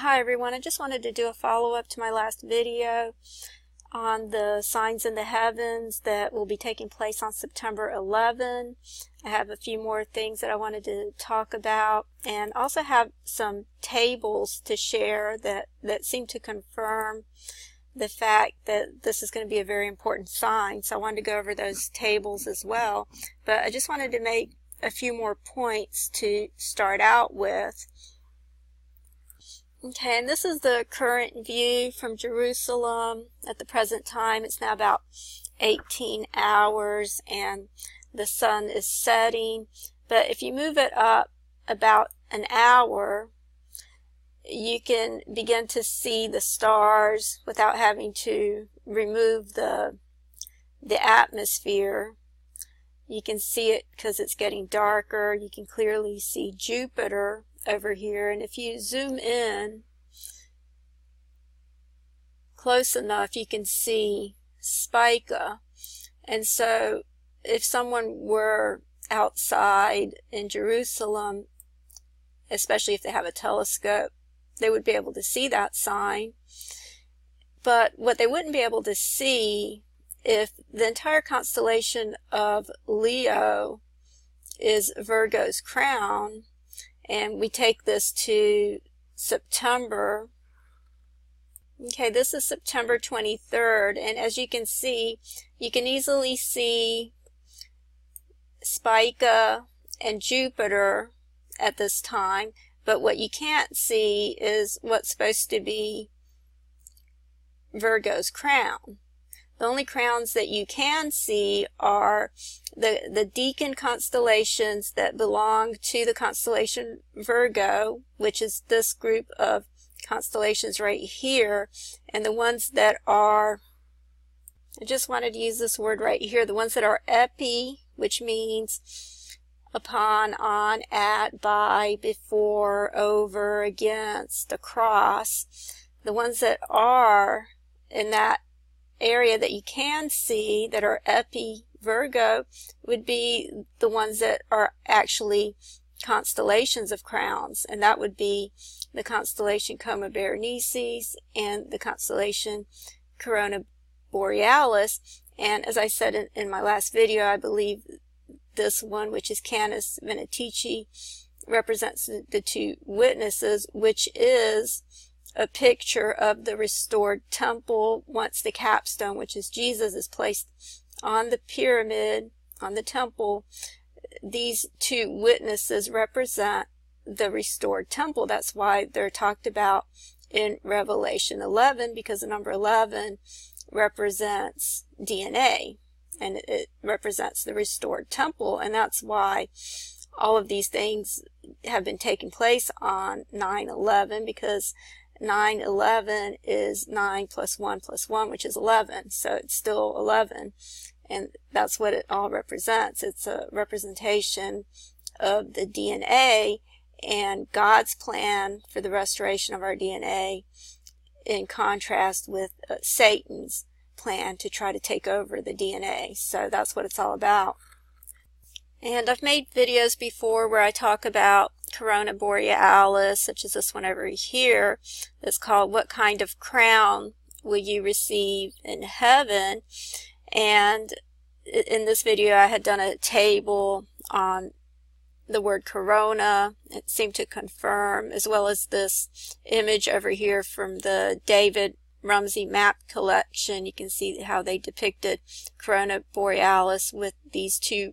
Hi everyone, I just wanted to do a follow-up to my last video on the signs in the heavens that will be taking place on September 11. I have a few more things that I wanted to talk about and also have some tables to share that seem to confirm the fact that this is going to be a very important sign. So I wanted to go over those tables as well. But I just wanted to make a few more points to start out with. Okay, and this is the current view from Jerusalem at the present time. It's now about 18 hours and the sun is setting. But if you move it up about an hour, you can begin to see the stars without having to remove the atmosphere. You can see it because it's getting darker. You can clearly see Jupiter over here, and if you zoom in close enough, you can see Spica. And so if someone were outside in Jerusalem, especially if they have a telescope, they would be able to see that sign. But what they wouldn't be able to see, if the entire constellation of Leo is Virgo's crown, and we take this to September. Okay, this is September 23rd, and as you can see, you can easily see Spica and Jupiter at this time, but what you can't see is what's supposed to be Virgo's crown. The only crowns that you can see are the Deacon constellations that belong to the constellation Virgo, which is this group of constellations right here, and the ones that are, I just wanted to use this word right here, the ones that are epi, which means upon, on, at, by, before, over, against, across. The ones that are in that area that you can see that are epi Virgo would be the ones that are actually constellations of crowns, and that would be the constellation Corona Borealis and the constellation Corona Borealis. And as I said in my last video, I believe this one, which is Canis Venatici, represents the two witnesses, which is a picture of the restored temple once the capstone, which is Jesus, is placed on the pyramid, on the temple. These two witnesses represent the restored temple. That's why they're talked about in Revelation 11, because the number 11 represents DNA, and it represents the restored temple, and that's why all of these things have been taking place on 9/11, because 9/11 is 9 plus 1 plus 1, which is 11. So it's still 11. And that's what it all represents. It's a representation of the DNA and God's plan for the restoration of our DNA, in contrast with Satan's plan to try to take over the DNA. So that's what it's all about. And I've made videos before where I talk about Corona Borealis, such as this one over here, that's called What Kind of Crown Will You Receive in Heaven? And in this video I had done a table on the word corona. It seemed to confirm, as well as this image over here from the David Rumsey map collection. You can see how they depicted Corona Borealis with these two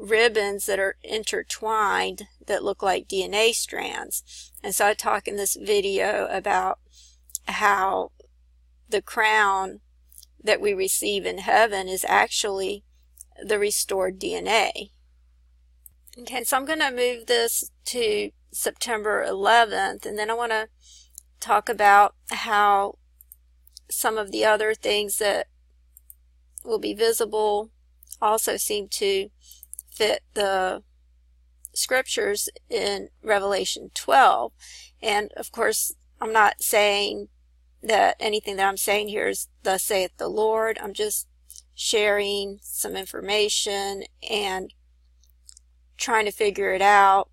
ribbons that are intertwined that look like DNA strands. And so I talk in this video about how the crown that we receive in heaven is actually the restored DNA. Okay, so I'm going to move this to September 11th, and then I want to talk about how some of the other things that will be visible also seem to fit the scriptures in Revelation 12. And of course, I'm not saying that anything that I'm saying here is thus saith the Lord. I'm just sharing some information and trying to figure it out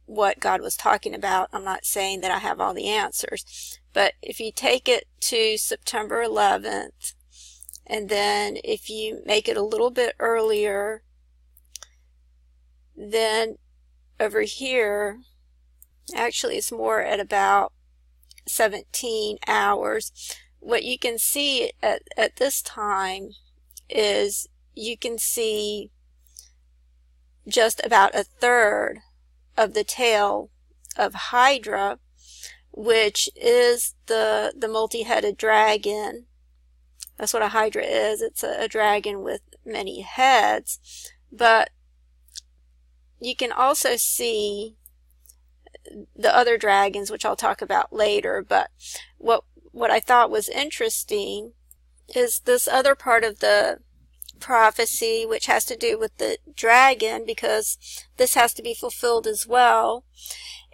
what God was talking about. I'm not saying that I have all the answers. But if you take it to September 11th, and then if you make it a little bit earlier, then over here, actually it's more at about 17 hours. What you can see at this time is you can see just about a third of the tail of Hydra, which is the multi-headed dragon. That's what a Hydra is. It's a dragon with many heads. But you can also see the other dragons, which I'll talk about later. But what I thought was interesting is this other part of the prophecy, which has to do with the dragon, because this has to be fulfilled as well.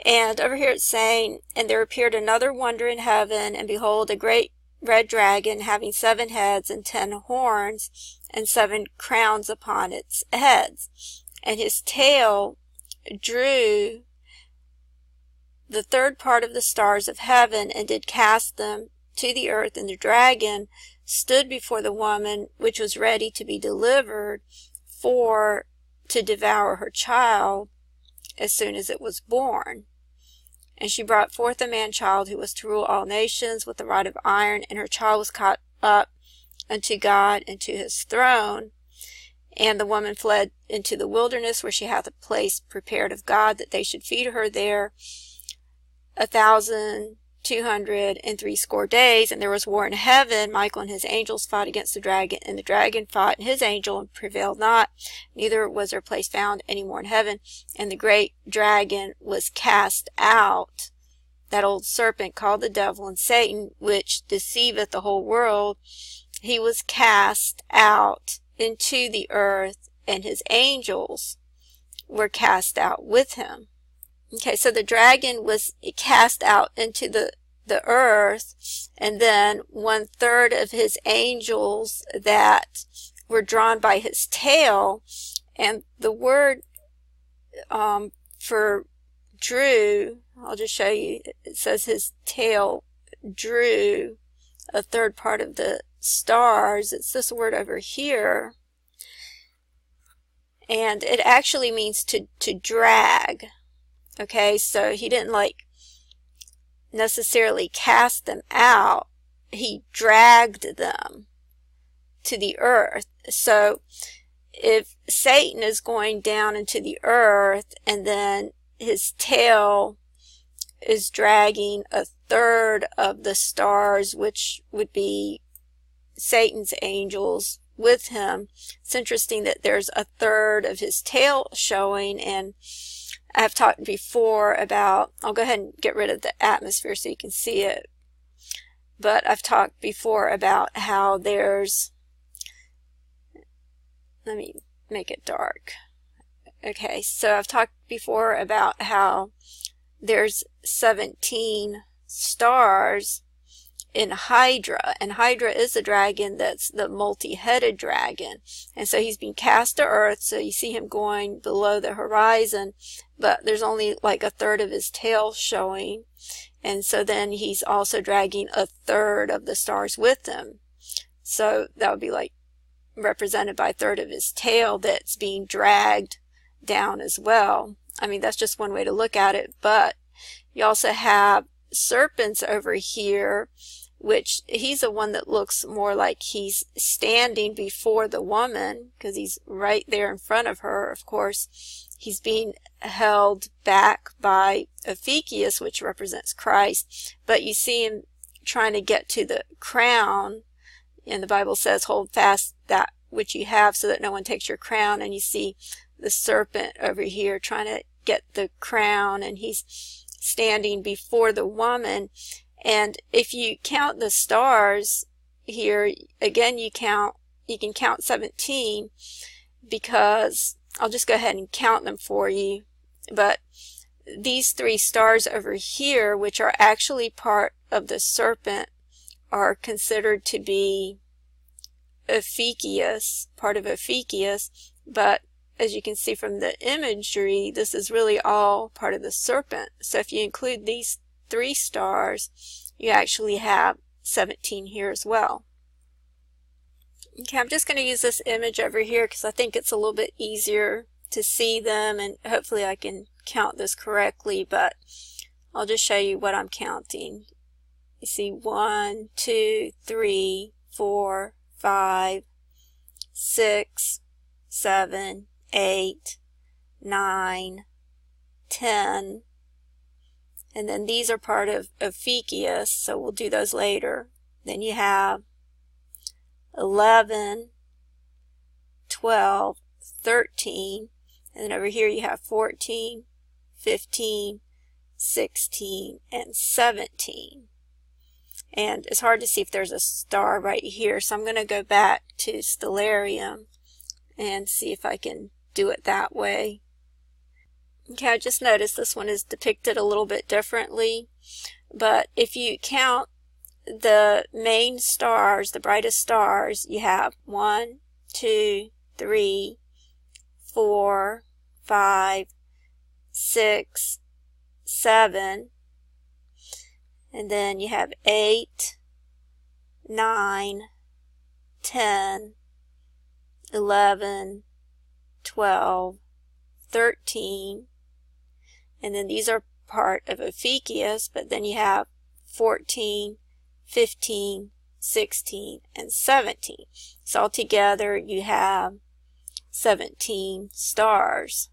And over here it's saying, "And there appeared another wonder in heaven, and behold, a great red dragon, having 7 heads and 10 horns, and 7 crowns upon its heads. And his tail drew the third part of the stars of heaven, and did cast them to the earth. And the dragon stood before the woman, which was ready to be delivered, to devour her child as soon as it was born. And she brought forth a man-child, who was to rule all nations with a rod of iron. And her child was caught up unto God and to his throne. And the woman fled into the wilderness, where she hath a place prepared of God, that they should feed her there 1,260 days. And there was war in heaven. Michael and his angels fought against the dragon, and the dragon fought and his angel, and prevailed not. Neither was their place found any more in heaven. And the great dragon was cast out, that old serpent called the devil and Satan, which deceiveth the whole world. He was cast out into the earth, and his angels were cast out with him." Okay, so the dragon was cast out into the earth, and then 1/3 of his angels that were drawn by his tail. And the word for drew, I'll just show you, it says his tail drew a third part of the stars. It's this word over here, and it actually means to drag. Okay, so he didn't necessarily cast them out, he dragged them to the earth. So if Satan is going down into the earth, and then his tail is dragging 1/3 of the stars, which would be Satan's angels, with him, it's interesting that there's 1/3 of his tail showing. And I've talked before about, I'll go ahead and get rid of the atmosphere so you can see it, but I've talked before about how there's, let me make it dark. Okay, so I've talked before about how there's 17 stars in Hydra, and Hydra is a dragon that's the multi-headed dragon. And so he's being cast to earth, so you see him going below the horizon, but there's only 1/3 of his tail showing. And so then he's also dragging 1/3 of the stars with him. So that would be represented by 1/3 of his tail that's being dragged down as well. I mean, that's just one way to look at it. But you also have serpents over here, which he's the one that looks more like he's standing before the woman, because he's right there in front of her. Of course, he's being held back by Ephekius, which represents Christ. But you see him trying to get to the crown, and the Bible says, "Hold fast that which you have, so that no one takes your crown." And you see the serpent over here trying to get the crown, and he's standing before the woman. And if you count the stars here, again, you can count 17, because I'll just go ahead and count them for you. But these 3 stars over here, which are actually part of the serpent, are considered to be Ephekius, part of Ephekius. But as you can see from the imagery, this is really all part of the serpent. So if you include these 3 stars, you actually have 17 here as well. Okay, I'm just going to use this image over here because I think it's a little bit easier to see them, and hopefully I can count this correctly, but I'll just show you what I'm counting. You see 1, 2, 3, 4, 5, 6, 7, 8, 9, 10, and then these are part of Ophiuchus, so we'll do those later. Then you have 11, 12, 13, and then over here you have 14, 15, 16, and 17. And it's hard to see if there's a star right here, so I'm going to go back to Stellarium and see if I can do it that way. Okay, I just noticed this one is depicted a little bit differently, but if you count the main stars, the brightest stars, you have 1, 2, 3, 4, 5, 6, 7, and then you have 8, 9, 10, 11, 12, 13, and then these are part of Ophiuchus, but then you have 14, 15, 16, and 17. So altogether you have 17 stars.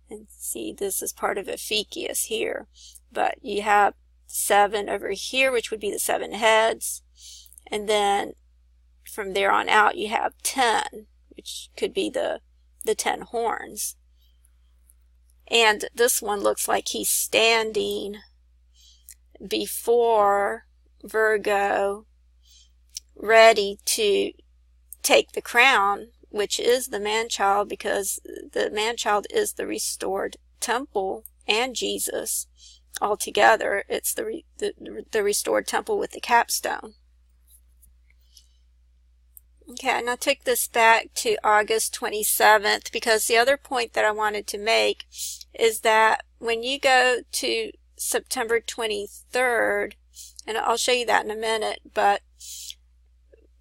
And see, this is part of Ophiuchus here, but you have 7 over here, which would be the 7 heads, and then from there on out you have 10, which could be the 10 horns. And this one looks like he's standing before Virgo, ready to take the crown, which is the man-child, because the man-child is the restored temple and Jesus. Altogether, it's the restored temple with the capstone. Okay, and I took this back to August 27th because the other point that I wanted to make is that when you go to September 23rd, and I'll show you that in a minute, but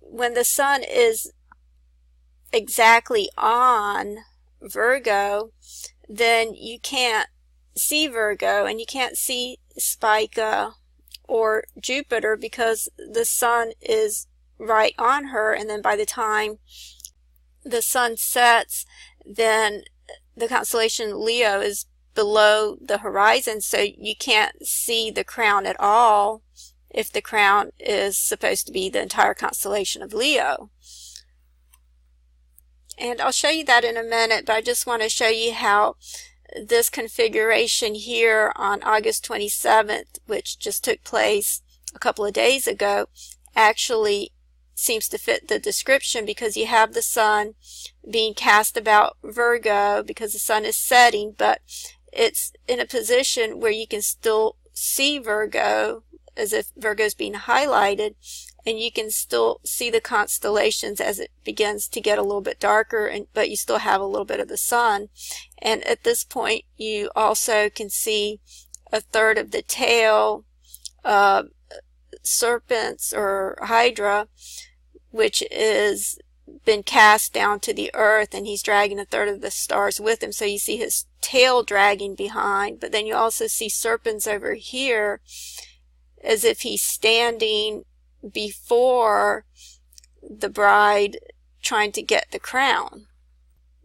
when the sun is exactly on Virgo, then you can't see Virgo and you can't see Spica or Jupiter because the sun is right on her, and then by the time the sun sets, then the constellation Leo is below the horizon, so you can't see the crown at all if the crown is supposed to be the entire constellation of Leo. And I'll show you that in a minute, but I just want to show you how this configuration here on August 27th, which just took place a couple of days ago, actually seems to fit the description, because you have the sun being cast about Virgo because the sun is setting, but it's in a position where you can still see Virgo as if Virgo is being highlighted, and you can still see the constellations as it begins to get a little bit darker, but you still have a little bit of the sun. And at this point you also can see a third of the tail of serpents or Hydra, which is been cast down to the earth, and he's dragging a third of the stars with him, so you see his tail dragging behind. But then you also see serpents over here as if he's standing before the bride trying to get the crown.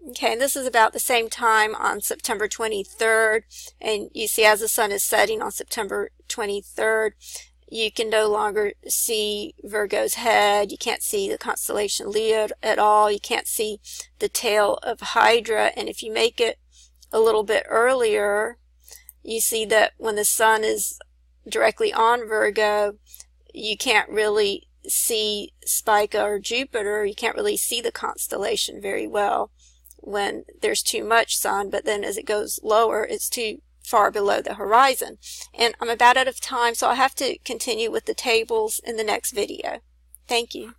Okay, and this is about the same time on September 23rd, and you see as the sun is setting on September 23rd, you can no longer see Virgo's head, you can't see the constellation Leo at all, you can't see the tail of Hydra, and if you make it a little bit earlier, you see that when the sun is directly on Virgo, you can't really see Spica or Jupiter, you can't really see the constellation very well when there's too much sun, but then as it goes lower, it's too far below the horizon. And I'm about out of time, so I'll have to continue with the tables in the next video. Thank you.